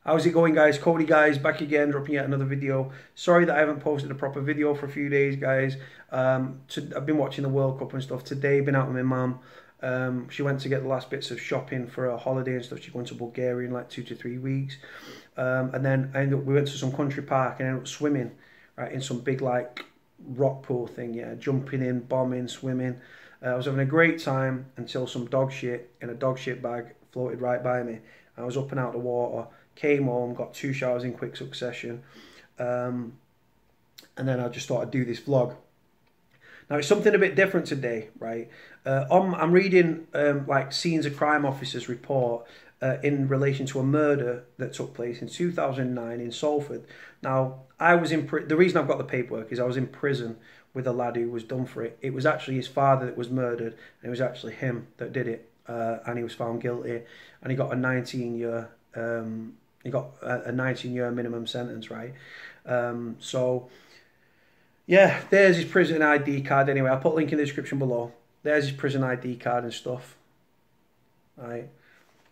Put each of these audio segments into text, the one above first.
How's it going, guys? Cody, guys, back again, dropping yet another video. Sorry that I haven't posted a proper video for a few days, guys. I've been watching the World Cup and stuff. Today, been out with my mum. She went to get the last bits of shopping for a holiday and stuff. She's going to Bulgaria in like 2 to 3 weeks. And then we went to some country park and ended up swimming, right, in some big like rock pool thing, yeah, jumping in, bombing, swimming. I was having a great time until some dog shit in a dog shit bag floated right by me. I was up and out of the water, came home, got 2 showers in quick succession, and then I just thought I'd do this vlog. Now it's something a bit different today, right? I'm reading like Scenes of Crime Officer's report in relation to a murder that took place in 2009 in Salford. Now I was in the reason I've got the paperwork is I was in prison with a lad who was done for it. It was actually his father that was murdered, and it was actually him that did it, and he was found guilty, and he got a 19-year minimum sentence, right? So yeah, there's his prison ID card. Anyway, I'll put a link in the description below. There's his prison ID card and stuff, right?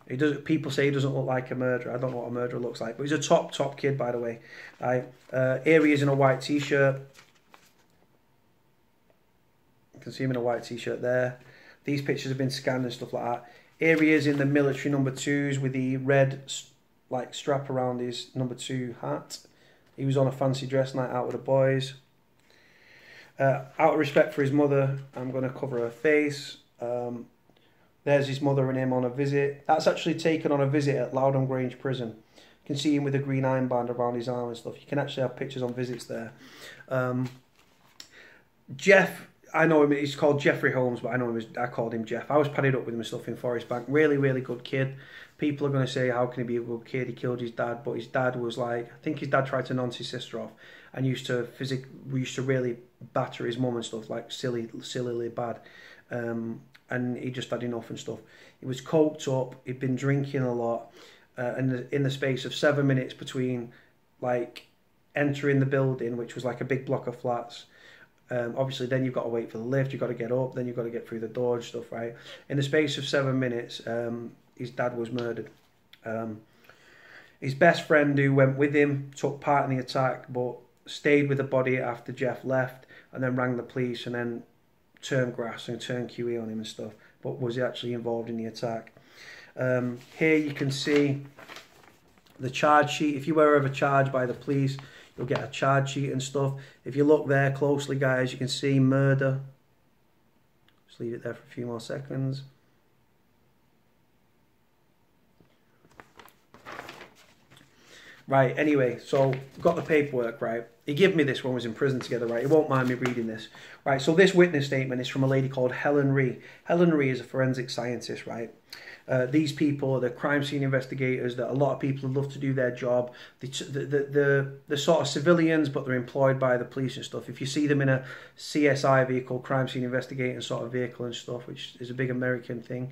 He does. People say he doesn't look like a murderer. I don't know what a murderer looks like, but he's a top kid, by the way. Right? Here he is in a white t-shirt. You can see him in a white t-shirt there. These pictures have been scanned and stuff like that. Here he is in the military #2s with the red like strap around his #2 hat. He was on a fancy dress night out with the boys. Out of respect for his mother, I'm going to cover her face. There's his mother and him on a visit. That's actually taken on a visit at Loudon Grange Prison. You can see him with a green iron band around his arm and stuff. You can actually have pictures on visits there. Jeff, I know him, he's called Jeffrey Holmes, but I know him as, I called him Jeff. I was padded up with him and stuff in Forest Bank. Really, really good kid. People are going to say, how can he be a good kid? He killed his dad, but his dad was like, I think his dad tried to nonce his sister off and used to really batter his mum and stuff, like sillily bad. And he just had enough and stuff. He was coked up, he'd been drinking a lot, and in the space of 7 minutes between like entering the building, which was like a big block of flats, obviously then you've got to wait for the lift, you've got to get up, then you've got to get through the door and stuff, right? In the space of 7 minutes, his dad was murdered. His best friend who went with him took part in the attack, but stayed with the body after Jeff left, and then rang the police and then turned grass and turned QE on him and stuff, but was actually involved in the attack. Here you can see the charge sheet. If you were ever charged by the police, you'll get a charge sheet and stuff. If you look there closely, guys, you can see murder. Just leave it there for a few more seconds. Right, anyway, so got the paperwork, right? He gave me this when we was in prison together, right? He won't mind me reading this. Right, so this witness statement is from a lady called Helen Ree. Helen Ree is a forensic scientist, right? These people are the crime scene investigators that a lot of people love to do their job. They're sort of civilians, but they're employed by the police and stuff. If you see them in a C.S.I. vehicle, crime scene investigating sort of vehicle and stuff, which is a big American thing,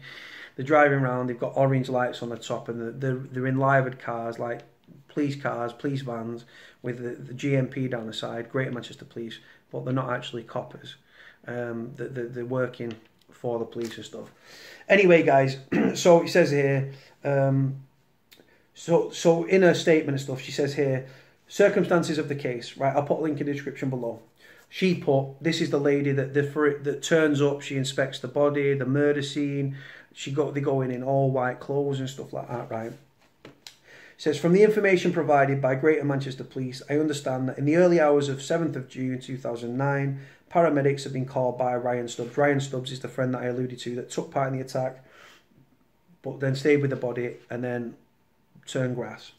they're driving around, they've got orange lights on the top, and they're in livered cars, like police cars, police vans with the GMP down the side, Greater Manchester Police, but they're not actually coppers. They're working for the police and stuff. Anyway, guys, so it says here, so in her statement and stuff, she says here, circumstances of the case, right? I'll put a link in the description below. She put, this is the lady that turns up, she inspects the body, the murder scene, they go in all white clothes and stuff like that, right? It says, from the information provided by Greater Manchester Police, I understand that in the early hours of 7th of June 2009, paramedics have been called by Ryan Stubbs. Ryan Stubbs is the friend that I alluded to that took part in the attack, but then stayed with the body and then turned grass.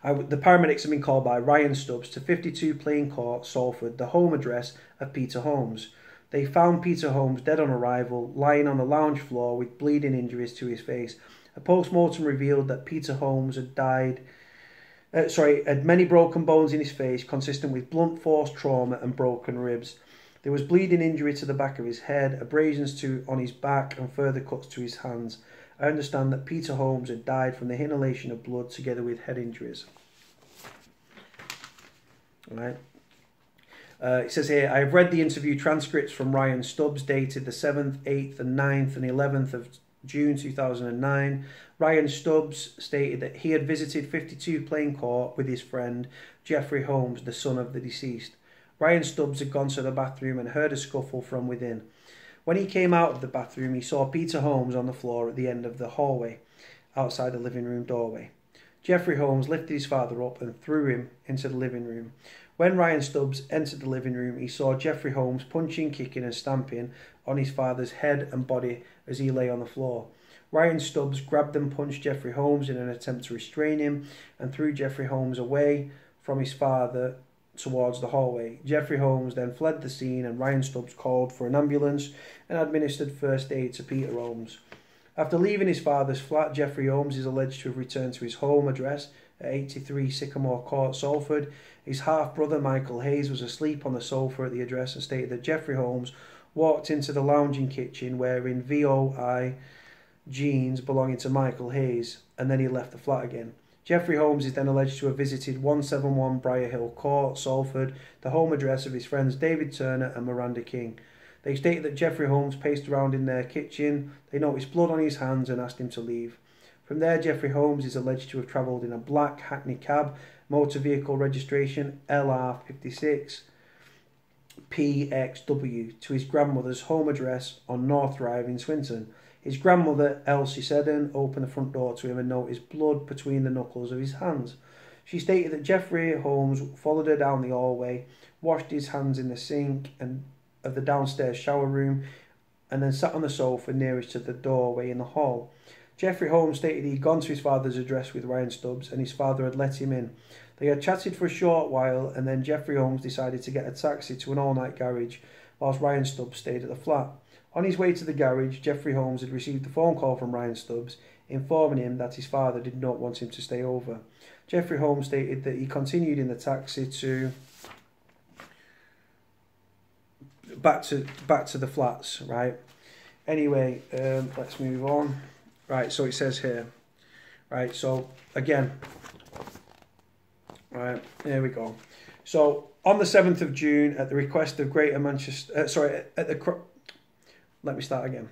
The paramedics have been called by Ryan Stubbs to 52 Plain Court, Salford, the home address of Peter Holmes. They found Peter Holmes dead on arrival, lying on the lounge floor with bleeding injuries to his face. A post-mortem revealed that Peter Holmes had many broken bones in his face, consistent with blunt force trauma and broken ribs. There was bleeding injury to the back of his head, abrasions on his back, and further cuts to his hands. I understand that Peter Holmes had died from the inhalation of blood together with head injuries. All right. It says here, I have read the interview transcripts from Ryan Stubbs dated the 7th, 8th and 9th and 11th of June 2009, Ryan Stubbs stated that he had visited 52 Plain Court with his friend Jeffrey Holmes, the son of the deceased. Ryan Stubbs had gone to the bathroom and heard a scuffle from within. When he came out of the bathroom, he saw Peter Holmes on the floor at the end of the hallway, outside the living room doorway. Jeffrey Holmes lifted his father up and threw him into the living room. When Ryan Stubbs entered the living room, he saw Jeffrey Holmes punching, kicking and stamping on his father's head and body as he lay on the floor. Ryan Stubbs grabbed and punched Jeffrey Holmes in an attempt to restrain him and threw Jeffrey Holmes away from his father towards the hallway. Jeffrey Holmes then fled the scene and Ryan Stubbs called for an ambulance and administered first aid to Peter Holmes. After leaving his father's flat, Jeffrey Holmes is alleged to have returned to his home address at 83 Sycamore Court, Salford. His half-brother Michael Hayes was asleep on the sofa at the address and stated that Jeffrey Holmes walked into the lounging kitchen wearing VOI jeans belonging to Michael Hayes, and then he left the flat again. Jeffrey Holmes is then alleged to have visited 171 Briar Hill Court, Salford, the home address of his friends David Turner and Miranda King. They stated that Jeffrey Holmes paced around in their kitchen. They noticed blood on his hands and asked him to leave. From there, Jeffrey Holmes is alleged to have travelled in a black Hackney cab, motor vehicle registration LR56 PXW, to his grandmother's home address on North Drive in Swinton. His grandmother, Elsie Seddon, opened the front door to him and noticed blood between the knuckles of his hands. She stated that Jeffrey Holmes followed her down the hallway, washed his hands in the sink and of the downstairs shower room, and then sat on the sofa nearest to the doorway in the hall. Jeffrey Holmes stated he'd gone to his father's address with Ryan Stubbs and his father had let him in. They had chatted for a short while and then Jeffrey Holmes decided to get a taxi to an all-night garage whilst Ryan Stubbs stayed at the flat. On his way to the garage, Jeffrey Holmes had received a phone call from Ryan Stubbs informing him that his father did not want him to stay over. Jeffrey Holmes stated that he continued in the taxi to back to the flats, right? Anyway, let's move on. Right, so it says here, right, so again, right, here we go. So on the 7th of June, at the request of Greater Manchester, let me start again.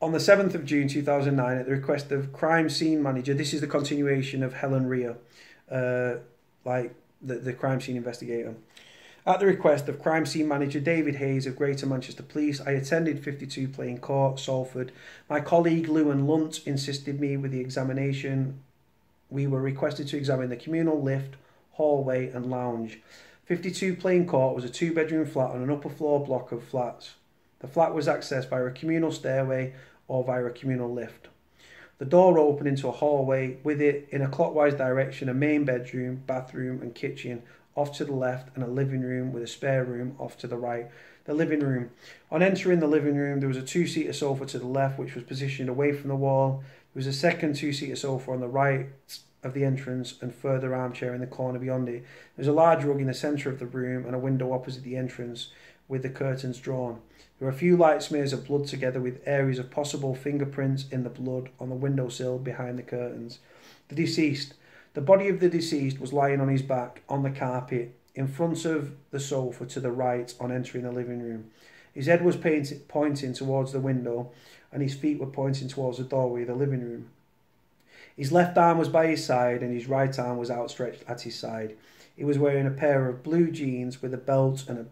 On the 7th of June 2009, at the request of crime scene manager, this is the continuation of Helen Rea, like the crime scene investigator. At the request of crime scene manager David Hayes of Greater Manchester Police, I attended 52 Plain Court, Salford. My colleague Lewin Lunt insisted me with the examination. We were requested to examine the communal lift, hallway and lounge. 52 Plain Court was a two-bedroom flat on an upper floor block of flats. The flat was accessed via a communal stairway or via a communal lift. The door opened into a hallway, with it, in a clockwise direction, a main bedroom, bathroom and kitchen off to the left and a living room with a spare room off to the right. The living room. On entering the living room, there was a two-seater sofa to the left which was positioned away from the wall. There was a second two-seater sofa on the right of the entrance and further armchair in the corner beyond it. There was a large rug in the centre of the room and a window opposite the entrance with the curtains drawn. There were a few light smears of blood together with areas of possible fingerprints in the blood on the windowsill behind the curtains. The deceased. The body of the deceased was lying on his back on the carpet in front of the sofa to the right on entering the living room. His head was pointing towards the window and his feet were pointing towards the doorway of the living room. His left arm was by his side and his right arm was outstretched at his side. He was wearing a pair of blue jeans with a belt and a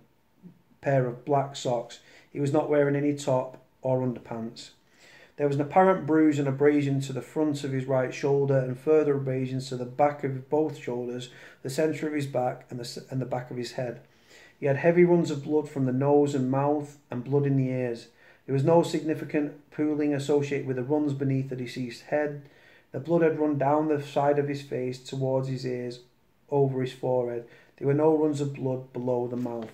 pair of black socks. He was not wearing any top or underpants. There was an apparent bruise and abrasion to the front of his right shoulder and further abrasions to the back of both shoulders, the centre of his back and the back of his head. He had heavy runs of blood from the nose and mouth and blood in the ears. There was no significant pooling associated with the runs beneath the deceased's head. The blood had run down the side of his face towards his ears, over his forehead. There were no runs of blood below the mouth.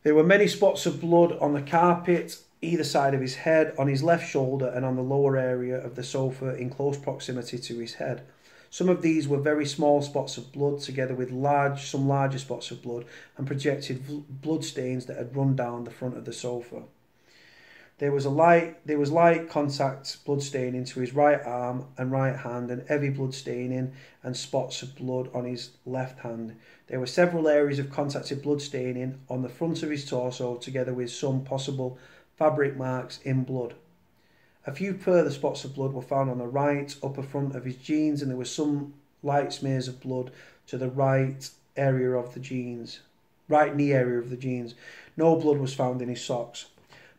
There were many spots of blood on the carpet, either side of his head, on his left shoulder and on the lower area of the sofa in close proximity to his head. Some of these were very small spots of blood together with some larger spots of blood and projected blood stains that had run down the front of the sofa. There was light contact blood staining to his right arm and right hand and heavy blood staining and spots of blood on his left hand. There were several areas of contacted blood staining on the front of his torso together with some possible fabric marks in blood. A few further spots of blood were found on the right upper front of his jeans, and there were some light smears of blood to the right knee area of the jeans. No blood was found in his socks.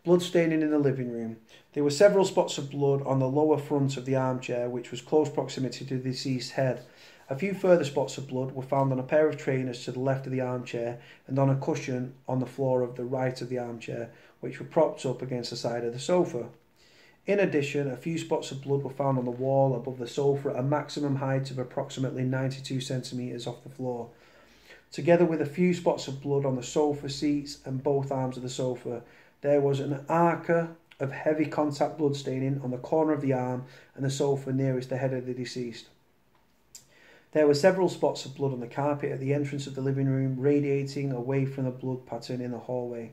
Blood staining in the living room. There were several spots of blood on the lower front of the armchair, which was close proximity to the deceased's head. A few further spots of blood were found on a pair of trainers to the left of the armchair and on a cushion on the floor of the right of the armchair, which were propped up against the side of the sofa. In addition, a few spots of blood were found on the wall above the sofa at a maximum height of approximately 92 centimetres off the floor. Together with a few spots of blood on the sofa seats and both arms of the sofa, there was an arca of heavy contact blood staining on the corner of the arm and the sofa nearest the head of the deceased. There were several spots of blood on the carpet at the entrance of the living room, radiating away from the blood pattern in the hallway.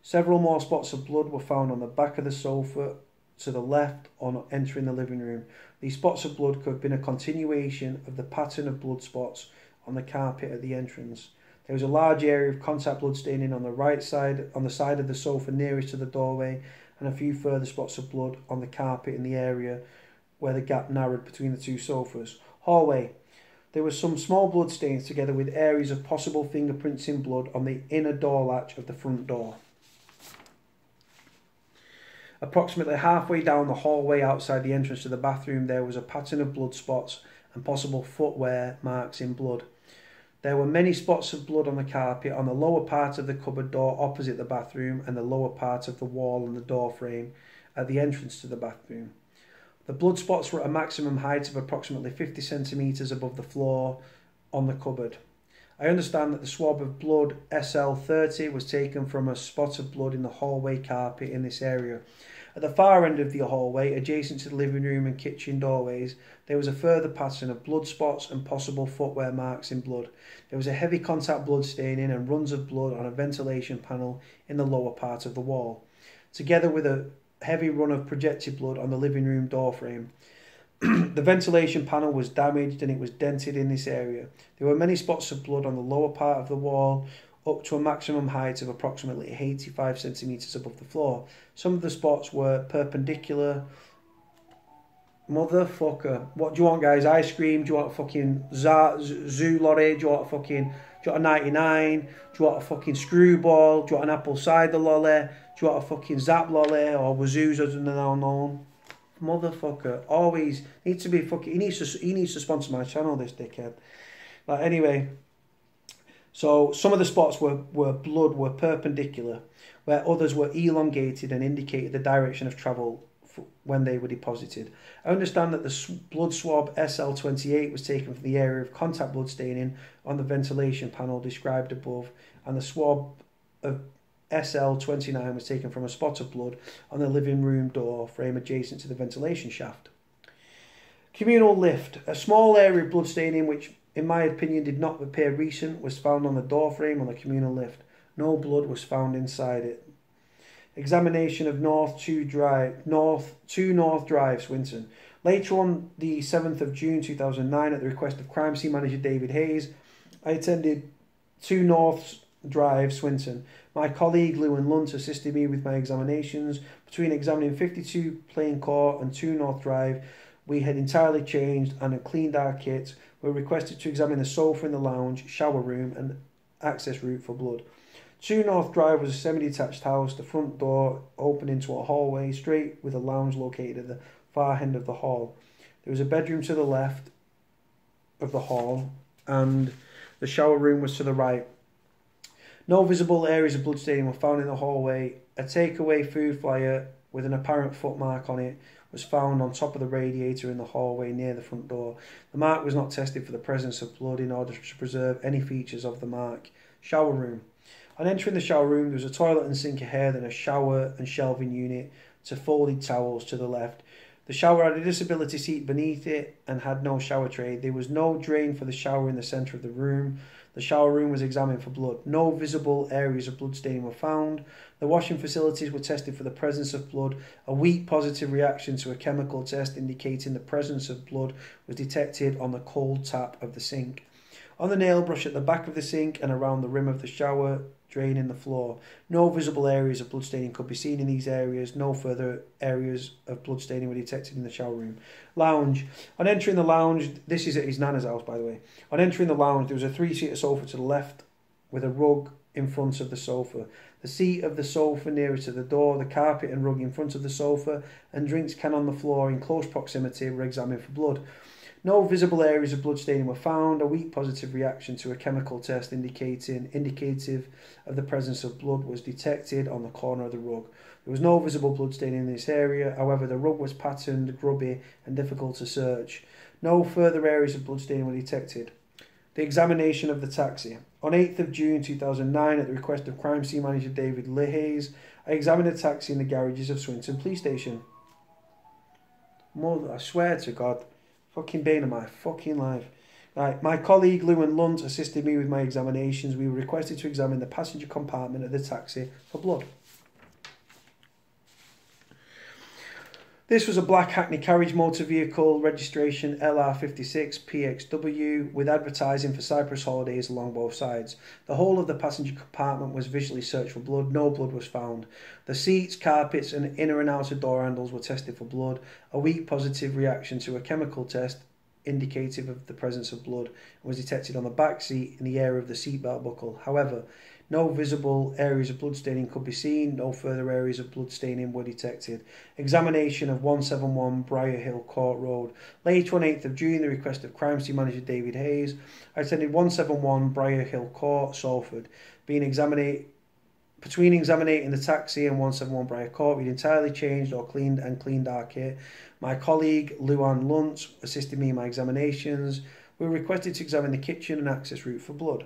Several more spots of blood were found on the back of the sofa to the left on entering the living room. These spots of blood could have been a continuation of the pattern of blood spots on the carpet at the entrance. There was a large area of contact blood staining on the right side, on the side of the sofa nearest to the doorway, and a few further spots of blood on the carpet in the area where the gap narrowed between the two sofas. Hallway. There were some small blood stains together with areas of possible fingerprints in blood on the inner door latch of the front door. Approximately halfway down the hallway outside the entrance to the bathroom, there was a pattern of blood spots and possible footwear marks in blood. There were many spots of blood on the carpet, on the lower part of the cupboard door opposite the bathroom, and the lower part of the wall and the door frame at the entrance to the bathroom. The blood spots were at a maximum height of approximately 50 centimetres above the floor on the cupboard. I understand that the swab of blood SL30 was taken from a spot of blood in the hallway carpet in this area. At the far end of the hallway, adjacent to the living room and kitchen doorways, there was a further pattern of blood spots and possible footwear marks in blood. There was a heavy contact blood staining and runs of blood on a ventilation panel in the lower part of the wall, together with a heavy run of projected blood on the living room door frame. The ventilation panel was damaged and it was dented in this area. There were many spots of blood on the lower part of the wall, up to a maximum height of approximately 85 centimetres above the floor. Some of the spots were perpendicular. Motherfucker. What do you want, guys? Ice cream? Do you want a fucking zoo lorry? Do you want a fucking... Do you want a 99? Do you want a fucking screwball? Do you want an apple cider lolly? Do you want a fucking zap lolly? Or Wazoo's as they're now known? Motherfucker. Always needs to be fucking... He needs to sponsor my channel, this dickhead. Like, anyway... So some of the spots were blood were perpendicular, where others were elongated and indicated the direction of travel when they were deposited. I understand that the blood swab SL28 was taken from the area of contact blood staining on the ventilation panel described above, and the swab of SL29 was taken from a spot of blood on the living room door frame adjacent to the ventilation shaft. Communal lift. A small area of blood staining which, in my opinion, did not appear recent, was found on the door frame on the communal lift. No blood was found inside it. Examination of North 2 North Drive, Swinton. Later on the 7th of June 2009, at the request of crime scene manager David Hayes, I attended 2 North Drive, Swinton. My colleague Lewin Lunt assisted me with my examinations. Between examining 52 Plain Court and 2 North Drive, we had entirely changed and had cleaned our kit. We were requested to examine the sofa in the lounge, shower room and access route for blood. 2 North Drive was a semi-detached house, the front door opened into a hallway, straight with a lounge located at the far end of the hall. There was a bedroom to the left of the hall and the shower room was to the right. No visible areas of bloodstaining were found in the hallway. A takeaway food flyer with an apparent footmark on it was found on top of the radiator in the hallway near the front door. The mark was not tested for the presence of blood in order to preserve any features of the mark. Shower room. On entering the shower room, there was a toilet and sink ahead and a shower and shelving unit to folded towels to the left. The shower had a disability seat beneath it and had no shower tray. There was no drain for the shower in the centre of the room. The shower room was examined for blood. No visible areas of blood staining were found. The washing facilities were tested for the presence of blood. A weak positive reaction to a chemical test indicating the presence of blood was detected on the cold tap of the sink. On the nail brush at the back of the sink and around the rim of the shower draining the floor. No visible areas of bloodstaining could be seen in these areas. No further areas of bloodstaining were detected in the shower room. Lounge. On entering the lounge, this is at his nana's house, by the way. On entering the lounge, there was a 3-seater sofa to the left with a rug in front of the sofa. The seat of the sofa nearer to the door, the carpet and rug in front of the sofa, and drinks can on the floor in close proximity were examined for blood. No visible areas of bloodstaining were found. A weak positive reaction to a chemical test indicative of the presence of blood was detected on the corner of the rug. There was no visible bloodstaining in this area. However, the rug was patterned, grubby, and difficult to search. No further areas of bloodstaining were detected. The examination of the taxi. On 8th of June 2009, at the request of crime scene manager David Hayes, I examined a taxi in the garages of Swinton Police Station. I swear to God, fucking bane of my fucking life. Right, my colleague Lewin Lunt assisted me with my examinations. We were requested to examine the passenger compartment of the taxi for blood. This was a black Hackney carriage motor vehicle, registration LR56PXW, with advertising for Cyprus holidays along both sides. The whole of the passenger compartment was visually searched for blood. No blood was found. The seats, carpets and inner and outer door handles were tested for blood. A weak positive reaction to a chemical test indicative of the presence of blood was detected on the back seat in the area of the seatbelt buckle. However, no visible areas of bloodstaining could be seen. No further areas of bloodstaining were detected. Examination of 171 Briar Hill Court Road. Later on 8th of June, the request of crime scene manager David Hayes, I attended 171 Briar Hill Court, Salford. Between examining the taxi and 171 Briar Court, we'd entirely changed or cleaned our kit. My colleague Luan Lunt assisted me in my examinations. We were requested to examine the kitchen and access route for blood.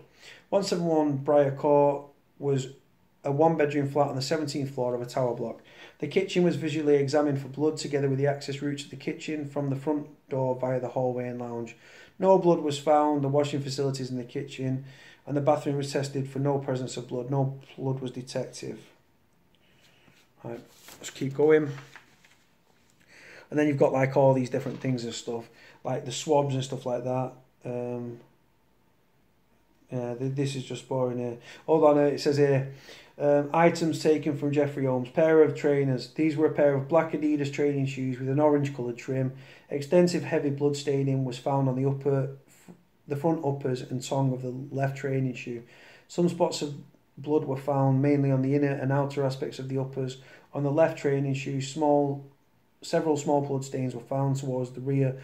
171 Briar Court was a one-bedroom flat on the 17th floor of a tower block. The kitchen was visually examined for blood together with the access route to the kitchen from the front door via the hallway and lounge. No blood was found. The washing facilities in the kitchen and the bathroom was tested for no presence of blood. No blood was detected. Right, let's keep going. And then you've got like all these different things and stuff, like the swabs and stuff like that. This is just boring here. Hold on, it says here, items taken from Jeffrey Holmes. Pair of trainers. These were a pair of black Adidas training shoes with an orange coloured trim. Extensive heavy blood staining was found on the front uppers and tongue of the left training shoe. Some spots of blood were found mainly on the inner and outer aspects of the uppers. On the left training shoe, several small blood stains were found towards the rear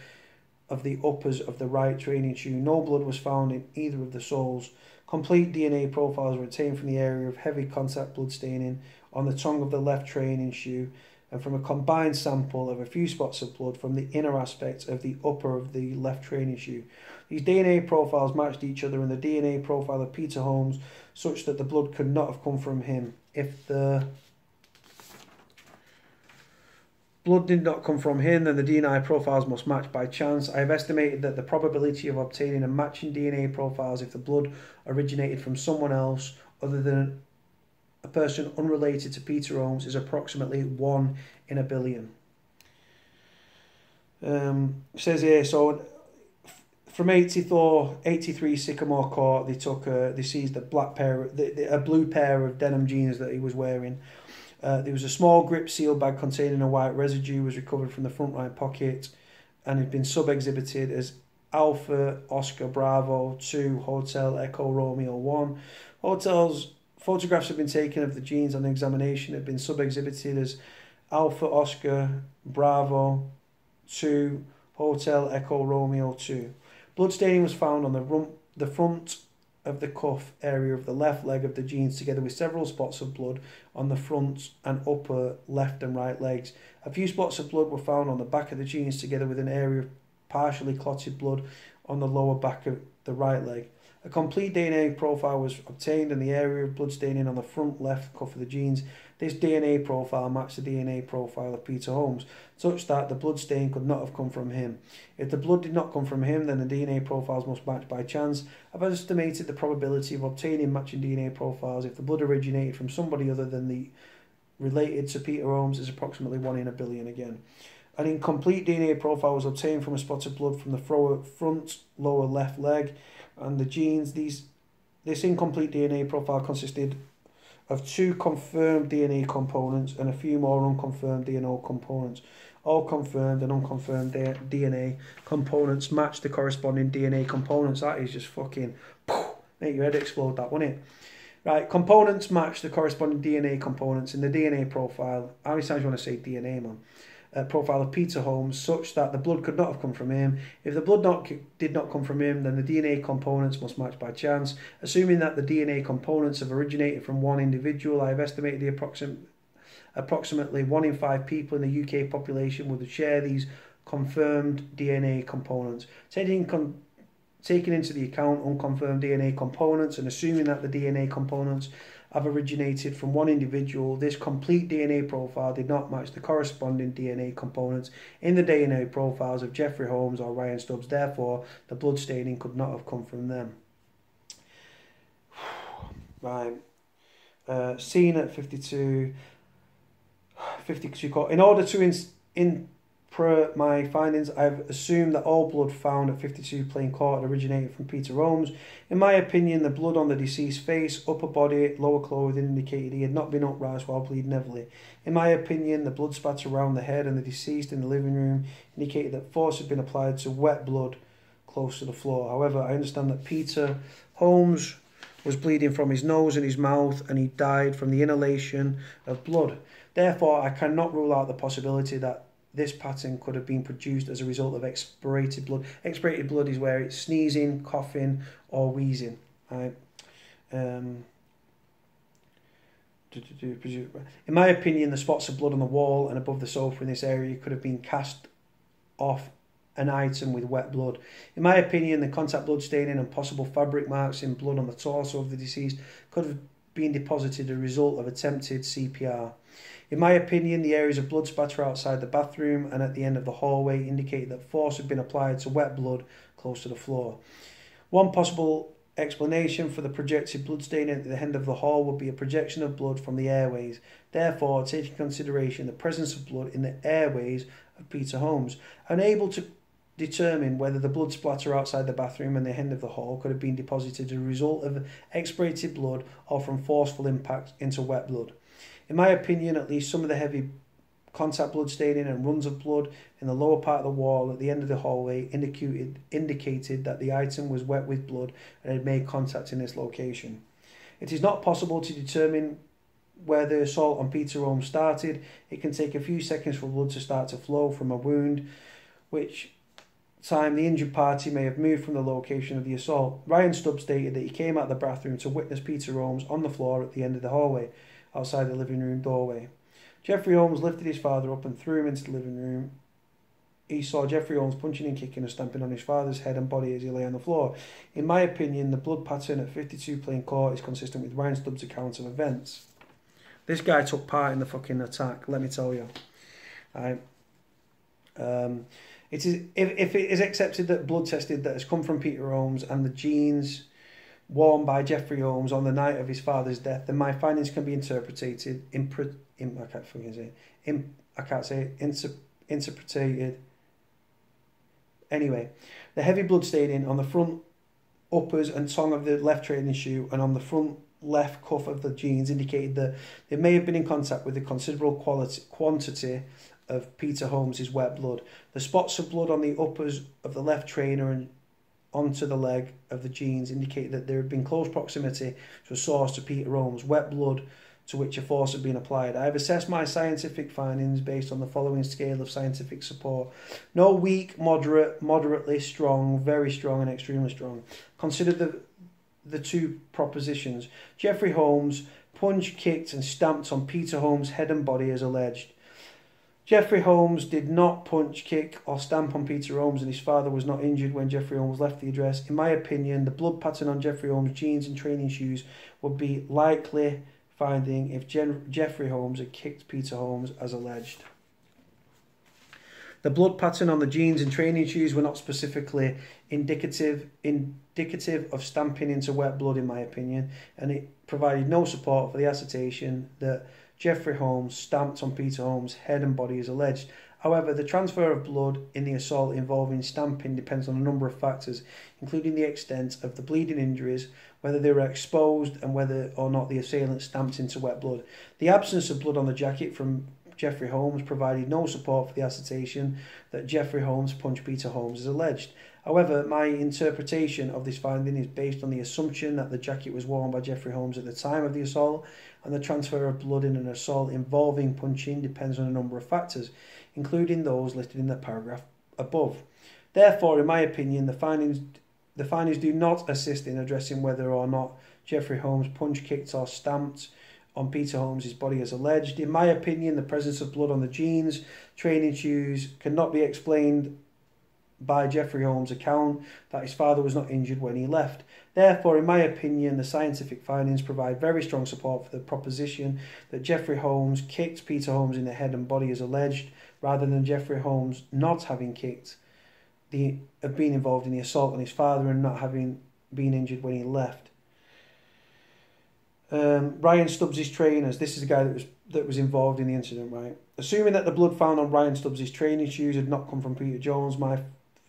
of the uppers of the right training shoe. No blood was found in either of the soles. Complete DNA profiles were obtained from the area of heavy contact blood staining on the tongue of the left training shoe and from a combined sample of a few spots of blood from the inner aspect of the upper of the left training shoe. These DNA profiles matched each other in the DNA profile of Peter Holmes such that the blood could not have come from him. If the blood did not come from him, then the DNA profiles must match by chance. I have estimated that the probability of obtaining a matching DNA profiles if the blood originated from someone else other than a person unrelated to Peter Holmes is approximately 1 in a billion. It says here, so from 83 Sycamore Court, they seized a blue pair of denim jeans that he was wearing. There was a small grip seal bag containing a white residue was recovered from the front right pocket and had been sub-exhibited as Alpha Oscar Bravo 2 Hotel Echo Romeo 1. Photographs have been taken of the jeans on examination have been sub-exhibited as Alpha Oscar Bravo 2 Hotel Echo Romeo 2. Bloodstaining was found on the front of the cuff area of the left leg of the jeans together with several spots of blood on the front and upper left and right legs. A few spots of blood were found on the back of the jeans together with an area of partially clotted blood on the lower back of the right leg. A complete DNA profile was obtained in the area of blood staining on the front left cuff of the jeans. This DNA profile matched the DNA profile of Peter Holmes, such that the blood stain could not have come from him. If the blood did not come from him, then the DNA profiles must match by chance. I've estimated the probability of obtaining matching DNA profiles if the blood originated from somebody other than the related to Peter Holmes is approximately 1 in a billion again. An incomplete DNA profile was obtained from a spot of blood from the front lower left leg and the jeans. This incomplete DNA profile consisted of 2 confirmed DNA components and a few more unconfirmed DNA components. All confirmed and unconfirmed DNA components match the corresponding DNA components. That is just fucking make your head explode, that, wouldn't it? Right, components match the corresponding DNA components in the DNA profile. How many times do you want to say DNA, man? Profile of Peter Holmes, such that the blood could not have come from him. If the blood did not come from him, then the DNA components must match by chance. Assuming that the DNA components have originated from one individual, I have estimated the approximately 1 in 5 people in the UK population would share these confirmed DNA components. Taking into the account unconfirmed DNA components and assuming that the DNA components have originated from one individual, this complete DNA profile did not match the corresponding DNA components in the DNA profiles of Jeffrey Holmes or Ryan Stubbs. Therefore, the blood staining could not have come from them. Right. Scene at 52 court. In order to input my findings, I've assumed that all blood found at 52 Plain Court originated from Peter Holmes. In my opinion, the blood on the deceased's face, upper body, lower clothing indicated he had not been upraised while bleeding heavily. In my opinion, the blood spatter around the head and the deceased in the living room indicated that force had been applied to wet blood close to the floor. However, I understand that Peter Holmes was bleeding from his nose and his mouth and he died from the inhalation of blood. Therefore, I cannot rule out the possibility that this pattern could have been produced as a result of expirated blood. Expirated blood is where it's sneezing, coughing, or wheezing. Right? In my opinion, the spots of blood on the wall and above the sofa in this area could have been cast off an item with wet blood. In my opinion, the contact blood staining and possible fabric marks in blood on the torso of the deceased could have been deposited as a result of attempted CPR. In my opinion, the areas of blood spatter outside the bathroom and at the end of the hallway indicate that force had been applied to wet blood close to the floor. One possible explanation for the projected blood staining at the end of the hall would be a projection of blood from the airways. Therefore, taking into consideration the presence of blood in the airways of Peter Holmes, unable to determine whether the blood splatter outside the bathroom and the end of the hall could have been deposited as a result of expirated blood or from forceful impact into wet blood. In my opinion, at least some of the heavy contact blood staining and runs of blood in the lower part of the wall at the end of the hallway indicated that the item was wet with blood and had made contact in this location. It is not possible to determine where the assault on Peter Holmes started. It can take a few seconds for blood to start to flow from a wound, which time the injured party may have moved from the location of the assault. Ryan Stubbs stated that he came out of the bathroom to witness Peter Holmes on the floor at the end of the hallway, outside the living room doorway. Jeffrey Holmes lifted his father up and threw him into the living room. He saw Jeffrey Holmes punching and kicking and stamping on his father's head and body as he lay on the floor. In my opinion, the blood pattern at 52 Plain Court is consistent with Ryan Stubbs' account of events. This guy took part in the fucking attack, let me tell you. Right. It is, if it is accepted that blood tested that has come from Peter Holmes and the jeans worn by Jeffrey Holmes on the night of his father's death, then my findings can be interpreted. Anyway, the heavy blood staining on the front uppers and tongue of the left training shoe and on the front left cuff of the jeans indicated that they may have been in contact with a considerable quantity of Peter Holmes' wet blood. The spots of blood on the uppers of the left trainer and onto the leg of the jeans indicate that there had been close proximity to a source to Peter Holmes' wet blood to which a force had been applied. I have assessed my scientific findings based on the following scale of scientific support. No, weak, moderate, moderately strong, very strong and extremely strong. Consider the 2 propositions. Jeffrey Holmes punched, kicked and stamped on Peter Holmes' head and body as alleged. Jeffrey Holmes did not punch, kick or stamp on Peter Holmes and his father was not injured when Jeffrey Holmes left the address. In my opinion, the blood pattern on Jeffrey Holmes' jeans and training shoes would be likely finding if Jeffrey Holmes had kicked Peter Holmes as alleged. The blood pattern on the jeans and training shoes were not specifically indicative of stamping into wet blood in my opinion, and it provided no support for the assertion that Jeffrey Holmes stamped on Peter Holmes' head and body as alleged. However, the transfer of blood in the assault involving stamping depends on a number of factors, including the extent of the bleeding injuries, whether they were exposed, and whether or not the assailant stamped into wet blood. The absence of blood on the jacket from Jeffrey Holmes provided no support for the assertion that Jeffrey Holmes punched Peter Holmes as alleged. However, my interpretation of this finding is based on the assumption that the jacket was worn by Jeffrey Holmes at the time of the assault, and the transfer of blood in an assault involving punching depends on a number of factors, including those listed in the paragraph above. Therefore, in my opinion, the findings do not assist in addressing whether or not Jeffrey Holmes punched, kicked or stamped on Peter Holmes' body as alleged. In my opinion, the presence of blood on the jeans, training shoes cannot be explained by Jeffrey Holmes' account that his father was not injured when he left. Therefore, in my opinion, the scientific findings provide very strong support for the proposition that Jeffrey Holmes kicked Peter Holmes in the head and body as alleged, rather than Jeffrey Holmes not having kicked, being involved in the assault on his father and not having been injured when he left. Ryan Stubbs' trainers. This is the guy that was involved in the incident, right? Assuming that the blood found on Ryan Stubbs' training shoes had not come from Peter Jones, my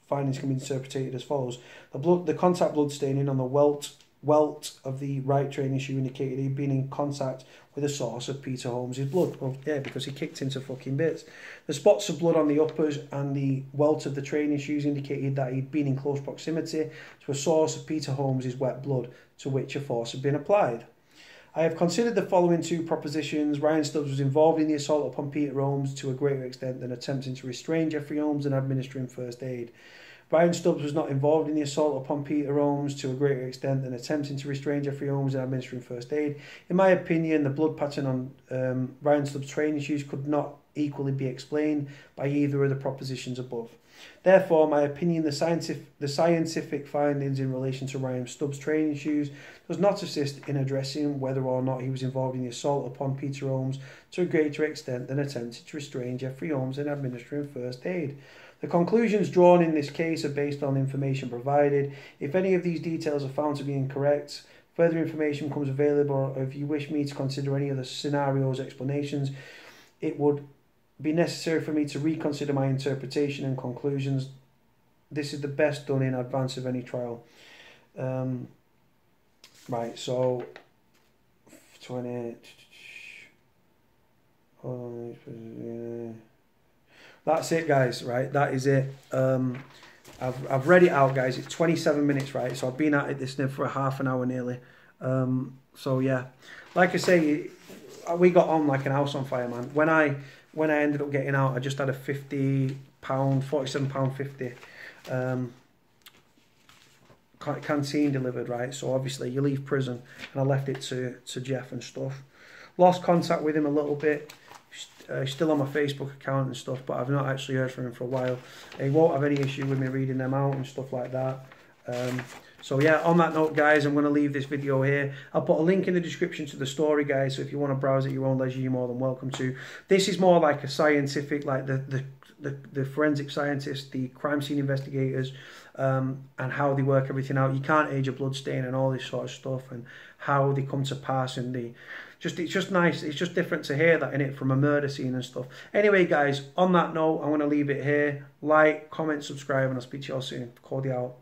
findings can be interpreted as follows. The contact blood staining on the welt of the right training shoe indicated he'd been in contact with a source of Peter Holmes' blood. Well, yeah, because he kicked into fucking bits. The spots of blood on the uppers and the welt of the training shoes indicated that he'd been in close proximity to a source of Peter Holmes' wet blood to which a force had been applied. I have considered the following two propositions. Ryan Stubbs was involved in the assault upon Peter Holmes to a greater extent than attempting to restrain Jeffrey Holmes and administering first aid. Ryan Stubbs was not involved in the assault upon Peter Holmes to a greater extent than attempting to restrain Jeffrey Holmes and administering first aid. In my opinion, the blood pattern on Ryan Stubbs' training shoes could not equally be explained by either of the propositions above. Therefore, in my opinion, the scientific findings in relation to Ryan Stubbs' training shoes does not assist in addressing whether or not he was involved in the assault upon Peter Holmes to a greater extent than attempting to restrain Jeffrey Holmes and administering first aid. The conclusions drawn in this case are based on information provided. If any of these details are found to be incorrect, further information becomes available, or if you wish me to consider any other scenarios, explanations, it would be necessary for me to reconsider my interpretation and conclusions. This is the best done in advance of any trial. Right, so 20. That's it, guys. Right, that is it. I've read it out, guys. It's 27 minutes, right? So I've been at it this now for a half an hour nearly. So yeah, like I say, we got on like an house on fire, man. When I ended up getting out, I just had a £47.50 canteen delivered, right? So obviously you leave prison, and I left it to Jeff and stuff. Lost contact with him a little bit. Still on my Facebook account and stuff, but I've not actually heard from him for a while. He won't have any issue with me reading them out and stuff like that. So yeah, on that note, guys, I'm going to leave this video here. I'll put a link in the description to the story, guys, so if you want to browse at your own leisure, you're more than welcome to. This is more like a scientific, like the forensic scientists, the crime scene investigators, and how they work everything out. You can't age a blood stain and all this sort of stuff, and how they come to pass, and it's just nice. It's just different to hear that in it from a murder scene and stuff. Anyway, guys, on that note, I'm going to leave it here. Like, comment, subscribe, and I'll speak to you all soon. Cody out.